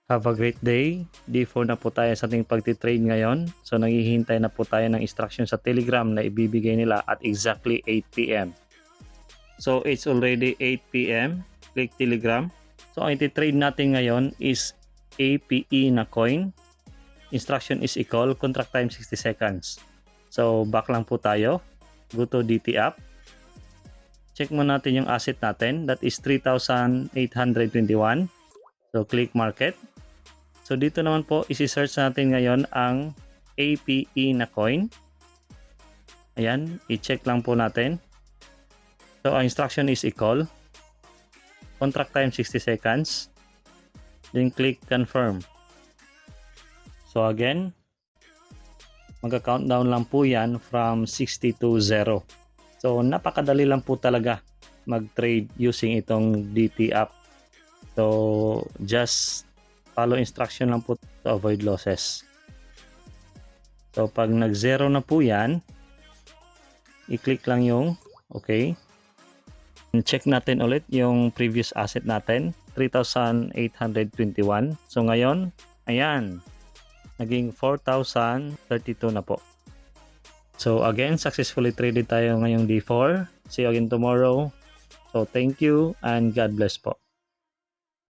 Have a great day. D4 na po tayo sa ating pagtitrade ngayon. So naghihintay na po tayo ng instruction sa Telegram na ibibigay nila at exactly 8 PM. So it's already 8 PM. Click Telegram. So ang ititrade natin ngayon is APE na coin. Instruction is equal, contract time 60 seconds. So back lang po tayo. Go to DT app. Check mo natin yung asset natin. That is 3,821. So click market. So dito naman po isi-search natin ngayon ang APE na coin. Ayan, i-check lang po natin. So ang instruction is equal. Contract time 60 seconds. Then click confirm. So again, magka-countdown lang po yan from 60 to 0. So napakadali lang po talaga mag-trade using itong DT app. So just follow instruction lang po to avoid losses. So pag nag-0 na po yan, i-click lang yung okay. Check natin ulit yung previous asset natin, 3,821. So ngayon, ayan, naging 4,032 na po. So again, successfully traded tayo ngayong D4. See you again tomorrow. So thank you and God bless po.